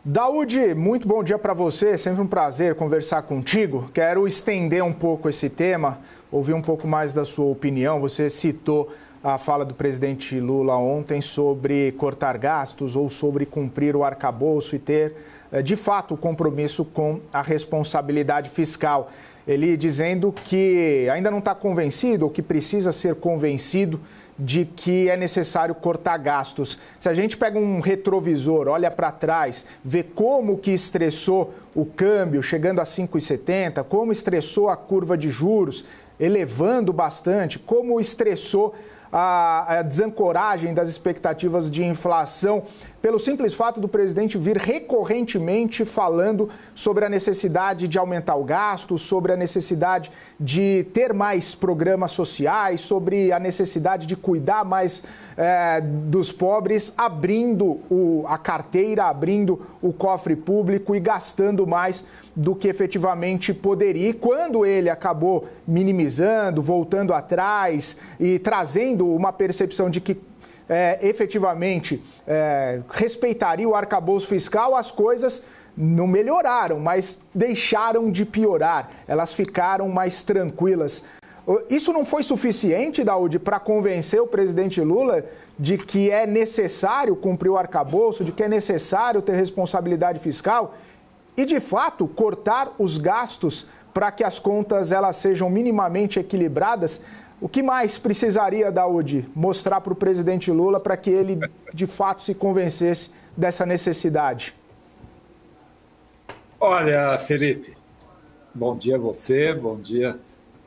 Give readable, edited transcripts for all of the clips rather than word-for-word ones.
Daúde, muito bom dia para você, sempre um prazer conversar contigo. Quero estender um pouco esse tema, ouvir um pouco mais da sua opinião. Você citou a fala do presidente Lula ontem sobre cortar gastos ou sobre cumprir o arcabouço e ter, de fato, o compromisso com a responsabilidade fiscal. Ele dizendo que ainda não está convencido ou que precisa ser convencido de que é necessário cortar gastos. Se a gente pega um retrovisor, olha para trás, vê como que estressou o câmbio, chegando a 5,70, como estressou a curva de juros, elevando bastante, como estressou a desancoragem das expectativas de inflação, pelo simples fato do presidente vir recorrentemente falando sobre a necessidade de aumentar o gasto, sobre a necessidade de ter mais programas sociais, sobre a necessidade de cuidar mais dos pobres, abrindo a carteira, abrindo o cofre público e gastando mais do que efetivamente poderia. E quando ele acabou minimizando, voltando atrás e trazendo uma percepção de que efetivamente respeitaria o arcabouço fiscal, as coisas não melhoraram, mas deixaram de piorar. Elas ficaram mais tranquilas. Isso não foi suficiente, Daúde, para convencer o presidente Lula de que é necessário cumprir o arcabouço, de que é necessário ter responsabilidade fiscal e, de fato, cortar os gastos para que as contas elas sejam minimamente equilibradas? O que mais precisaria, Daúde, mostrar para o presidente Lula para que ele, de fato, se convencesse dessa necessidade? Olha, Felipe, bom dia a você, bom dia,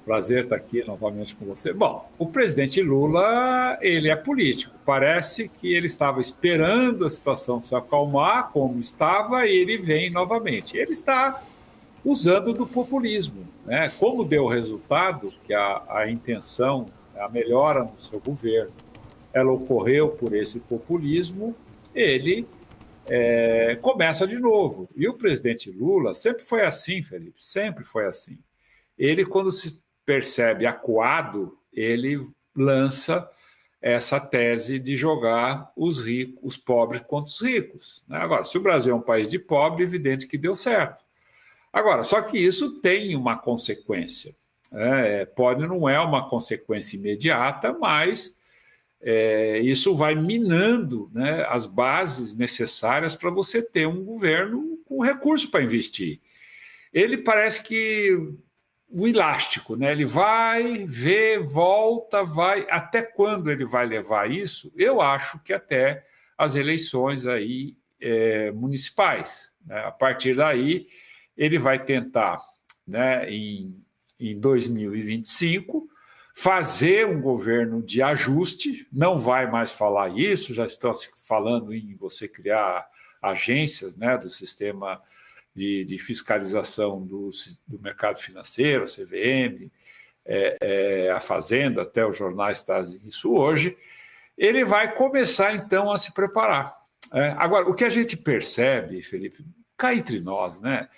prazer estar aqui novamente com você. Bom, o presidente Lula, ele é político, parece que ele estava esperando a situação se acalmar como estava e ele vem novamente. Ele está usando do populismo, né? Como deu resultado, que a intenção, a melhora no seu governo, ela ocorreu por esse populismo, ele começa de novo. E o presidente Lula sempre foi assim, Felipe, sempre foi assim. Ele, quando se percebe acuado, ele lança essa tese de jogar os ricos, os pobres contra os ricos, né? Agora, se o Brasil é um país de pobre, é evidente que deu certo. Agora, só que isso tem uma consequência. Pode não é uma consequência imediata, mas isso vai minando, né, as bases necessárias para você ter um governo com recurso para investir. Ele parece que o elástico, né? Ele vai, vê, volta, vai. Até quando ele vai levar isso? Eu acho que até as eleições aí, municipais, né? A partir daí, ele vai tentar, né, em 2025, fazer um governo de ajuste, não vai mais falar isso, já estão falando em você criar agências, né, do sistema de fiscalização do mercado financeiro, a CVM, a Fazenda, até os jornais trazem isso hoje. Ele vai começar, então, a se preparar. Agora, o que a gente percebe, Felipe, cá entre nós, né?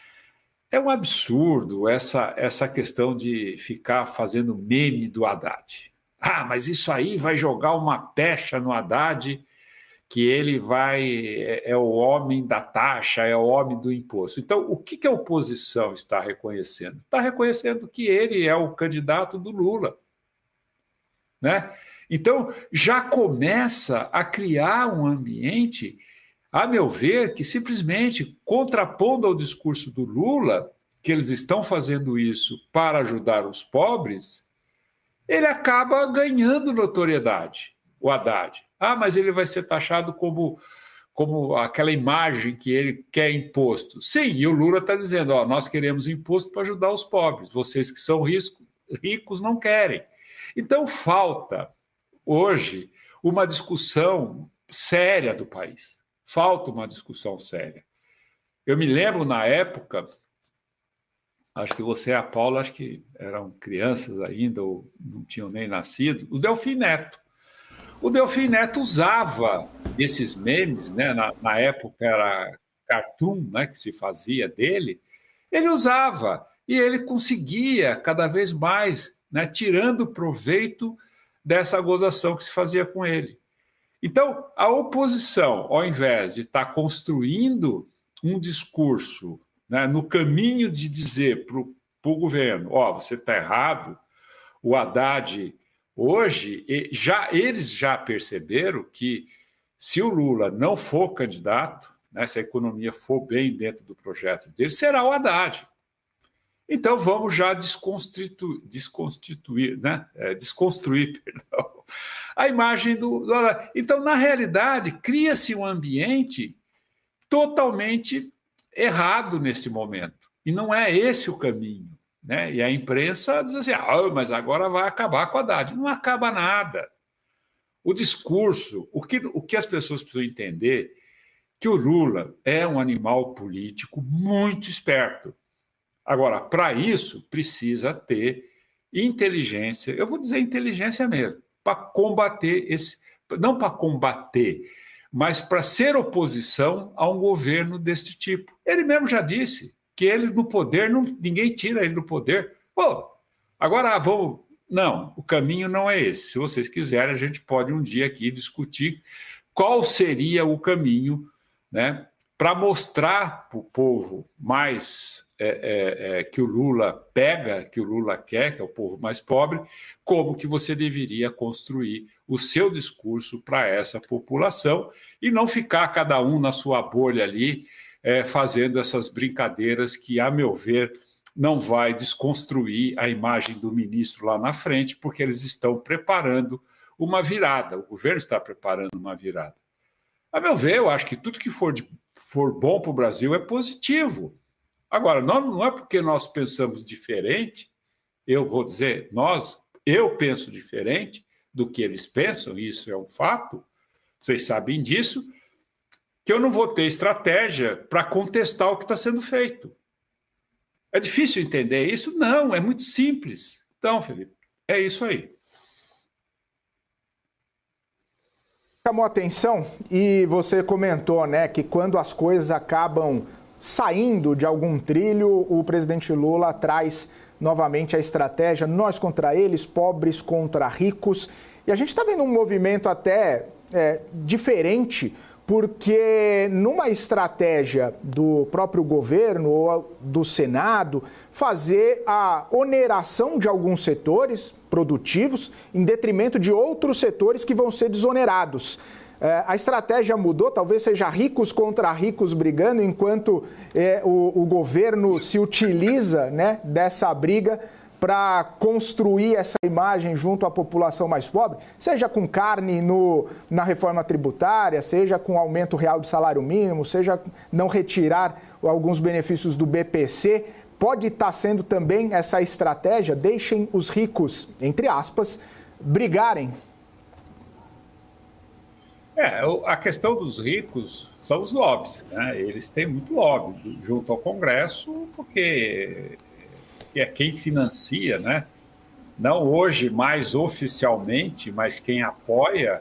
É um absurdo essa questão de ficar fazendo meme do Haddad. Ah, mas isso aí vai jogar uma pecha no Haddad, que ele é o homem da taxa, é o homem do imposto. Então, o que a oposição está reconhecendo? Está reconhecendo que ele é o candidato do Lula, né? Então, já começa a criar um ambiente, a meu ver, que simplesmente, contrapondo ao discurso do Lula, que eles estão fazendo isso para ajudar os pobres, ele acaba ganhando notoriedade, o Haddad. Ah, mas ele vai ser taxado como aquela imagem que ele quer imposto. Sim, e o Lula está dizendo, nós queremos imposto para ajudar os pobres, vocês que são ricos não querem. Então, falta, hoje, uma discussão séria do país. Falta uma discussão séria. Eu me lembro, na época, acho que você e a Paula, acho que eram crianças ainda, ou não tinham nem nascido, o Delfim Neto. O Delfim Neto usava esses memes, né? Na época era cartoon, né, que se fazia dele, ele usava, e ele conseguia cada vez mais, né, tirando proveito dessa gozação que se fazia com ele. Então, a oposição, ao invés de estar construindo um discurso, né, no caminho de dizer para o governo, você está errado, o Haddad, hoje, eles já perceberam que se o Lula não for candidato, né, se a economia for bem dentro do projeto dele, será o Haddad. Então, vamos já desconstruir a imagem do Haddad. Então, na realidade, cria-se um ambiente totalmente errado nesse momento. E não é esse o caminho. Né? E a imprensa diz assim, mas agora vai acabar com a Haddad. Não acaba nada. O discurso, o que as pessoas precisam entender, que o Lula é um animal político muito esperto. Agora, para isso, precisa ter inteligência, eu vou dizer inteligência mesmo, para combater não para combater, mas para ser oposição a um governo desse tipo. Ele mesmo já disse que ele no poder, ninguém tira ele do poder. Agora vamos... Não, o caminho não é esse. Se vocês quiserem, a gente pode um dia aqui discutir qual seria o caminho, né, para mostrar para o povo mais que o Lula pega, que o Lula quer, que é o povo mais pobre, como que você deveria construir o seu discurso para essa população e não ficar cada um na sua bolha ali fazendo essas brincadeiras que, a meu ver, não vai desconstruir a imagem do ministro lá na frente, porque eles estão preparando uma virada, o governo está preparando uma virada. A meu ver, eu acho que tudo que for bom para o Brasil é positivo. Agora, não é porque nós pensamos diferente, eu vou dizer, eu penso diferente do que eles pensam, e isso é um fato, vocês sabem disso, que eu não vou ter estratégia para contestar o que está sendo feito. É difícil entender isso? Não, é muito simples. Então, Felipe, é isso aí. Chamou a atenção e você comentou, né, que quando as coisas acabam saindo de algum trilho, o presidente Lula traz novamente a estratégia nós contra eles, pobres contra ricos. E a gente está vendo um movimento até diferente, porque numa estratégia do próprio governo ou do Senado, fazer a oneração de alguns setores produtivos em detrimento de outros setores que vão ser desonerados. A estratégia mudou, talvez seja ricos contra ricos brigando, enquanto o governo se utiliza, né, dessa briga para construir essa imagem junto à população mais pobre, seja com carne na reforma tributária, seja com aumento real de salário mínimo, seja não retirar alguns benefícios do BPC. Pode estar sendo também essa estratégia, deixem os ricos, entre aspas, brigarem. A questão dos ricos são os lobbies, né? Eles têm muito lobby junto ao Congresso, porque é quem financia, né? Não hoje mais oficialmente, mas quem apoia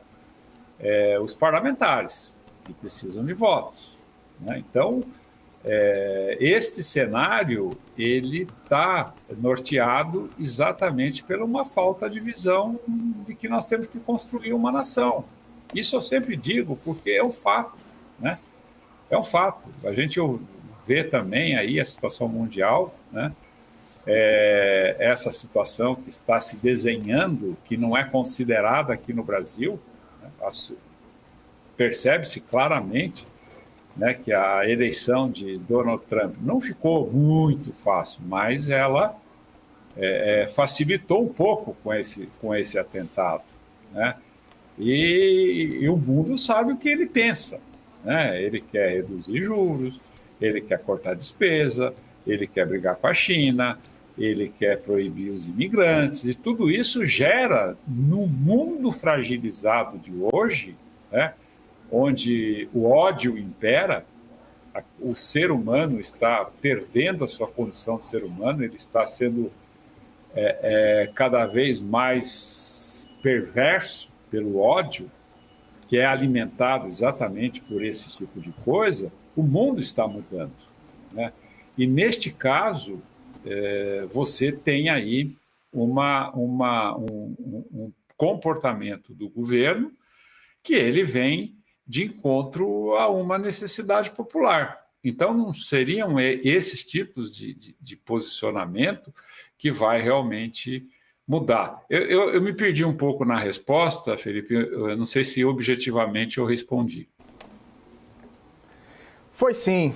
os parlamentares, que precisam de votos, né? Então, este cenário ele está norteado exatamente por uma falta de visão de que nós temos que construir uma nação. Isso eu sempre digo porque é um fato, né? É um fato. A gente vê também aí a situação mundial, né? Essa situação que está se desenhando, que não é considerada aqui no Brasil, né? Percebe-se claramente, né, que a eleição de Donald Trump não ficou muito fácil, mas ela facilitou um pouco com esse atentado, né? E o mundo sabe o que ele pensa, né? Ele quer reduzir juros, ele quer cortar despesa, ele quer brigar com a China, ele quer proibir os imigrantes, e tudo isso gera, no mundo fragilizado de hoje, né, onde o ódio impera, o ser humano está perdendo a sua condição de ser humano, ele está sendo cada vez mais perverso pelo ódio, que é alimentado exatamente por esse tipo de coisa. O mundo está mudando, né? E neste caso, você tem aí um comportamento do governo que ele vem de encontro a uma necessidade popular. Então, não seriam esses tipos de posicionamento que vai realmente mudar. Eu me perdi um pouco na resposta, Felipe, eu não sei se objetivamente eu respondi. Foi sim,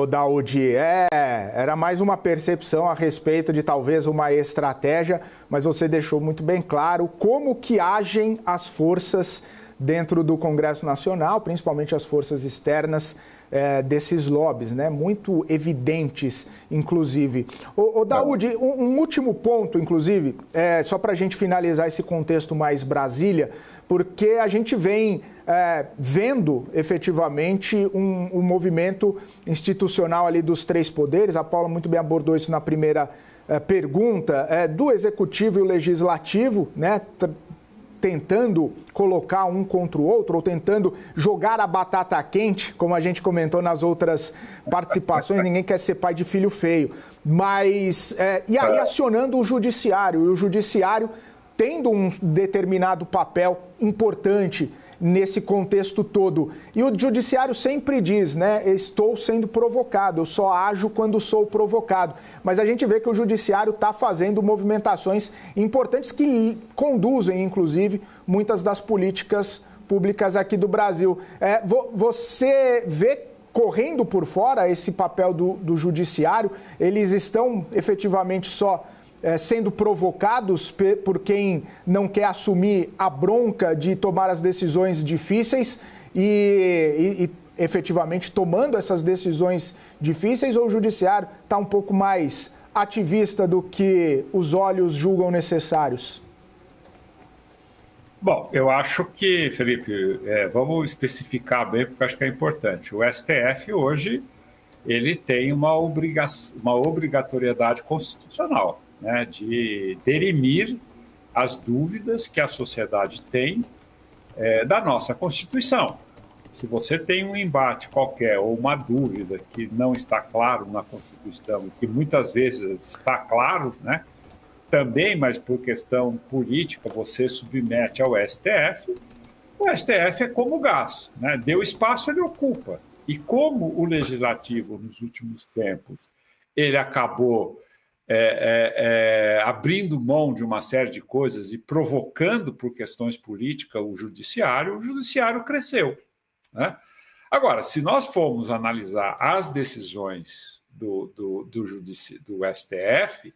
Daudi. Era mais uma percepção a respeito de talvez uma estratégia, mas você deixou muito bem claro como que agem as forças dentro do Congresso Nacional, principalmente as forças externas desses lobbies, né? Muito evidentes, inclusive. Daudi, um último ponto, inclusive, só para a gente finalizar esse contexto mais Brasília, porque a gente vem vendo efetivamente um movimento institucional ali dos três poderes. A Paula muito bem abordou isso na primeira pergunta, do Executivo e o Legislativo, né? Tentando colocar um contra o outro, ou tentando jogar a batata quente, como a gente comentou nas outras participações, ninguém quer ser pai de filho feio. Mas, e aí acionando o Judiciário, e o Judiciário tendo um determinado papel importante nesse contexto todo. E o Judiciário sempre diz, né, estou sendo provocado, eu só ajo quando sou provocado. Mas a gente vê que o Judiciário está fazendo movimentações importantes que conduzem, inclusive, muitas das políticas públicas aqui do Brasil. Você vê correndo por fora esse papel do Judiciário? Eles estão efetivamente só sendo provocados por quem não quer assumir a bronca de tomar as decisões difíceis e efetivamente tomando essas decisões difíceis, ou o Judiciário está um pouco mais ativista do que os olhos julgam necessários? Bom, eu acho que, Felipe, vamos especificar bem, porque acho que é importante. O STF hoje ele tem uma obrigatoriedade constitucional, né, de dirimir as dúvidas que a sociedade tem da nossa Constituição. Se você tem um embate qualquer ou uma dúvida que não está claro na Constituição, e que muitas vezes está claro, né, também, mas por questão política, você submete ao STF, o STF é como o gás, né? Deu espaço, ele ocupa. E como o Legislativo, nos últimos tempos, ele acabou abrindo mão de uma série de coisas e provocando por questões políticas o Judiciário cresceu, né? Agora, se nós formos analisar as decisões do STF,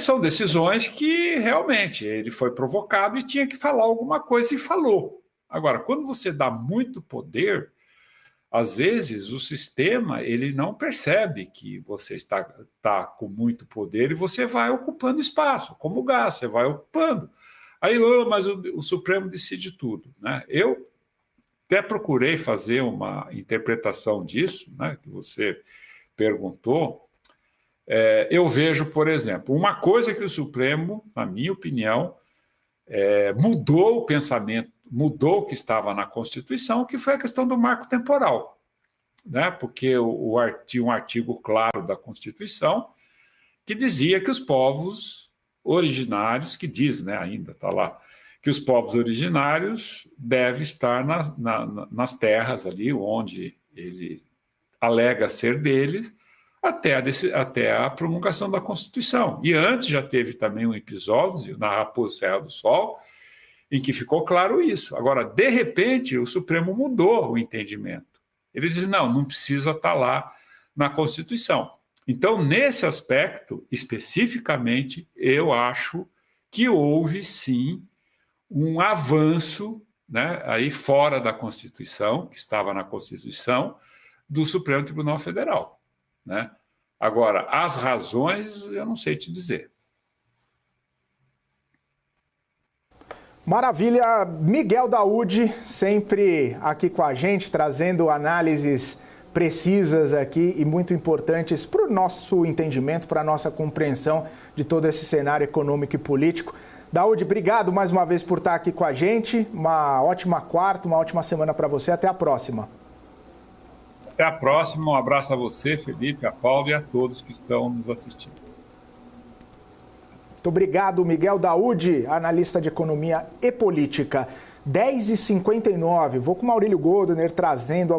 são decisões que realmente ele foi provocado e tinha que falar alguma coisa e falou. Agora, quando você dá muito poder, às vezes o sistema ele não percebe que você está com muito poder e você vai ocupando espaço, como o gás, você vai ocupando. Aí, mas o Supremo decide tudo, né? Eu até procurei fazer uma interpretação disso, né, que você perguntou. Eu vejo, por exemplo, uma coisa que o Supremo, na minha opinião, mudou o pensamento, mudou o que estava na Constituição, que foi a questão do marco temporal, né? Porque tinha um artigo claro da Constituição que dizia que os povos originários, que diz, né, ainda está lá, que os povos originários devem estar nas terras ali onde ele alega ser deles, até a promulgação da Constituição. E antes já teve também um episódio na Raposa Serra do Sol, em que ficou claro isso. Agora, de repente, o Supremo mudou o entendimento. Ele diz, não precisa estar lá na Constituição. Então, nesse aspecto, especificamente, eu acho que houve, sim, um avanço, né, aí fora da Constituição, que estava na Constituição, do Supremo Tribunal Federal, né? Agora, as razões, eu não sei te dizer. Maravilha. Miguel Daúdi, sempre aqui com a gente, trazendo análises precisas aqui e muito importantes para o nosso entendimento, para a nossa compreensão de todo esse cenário econômico e político. Daúdi, obrigado mais uma vez por estar aqui com a gente. Uma ótima quarta, uma ótima semana para você. Até a próxima. Até a próxima. Um abraço a você, Felipe, a Paula e a todos que estão nos assistindo. Muito obrigado, Miguel Daúdi, analista de economia e política. 10h59, vou com o Maurílio Goldner trazendo a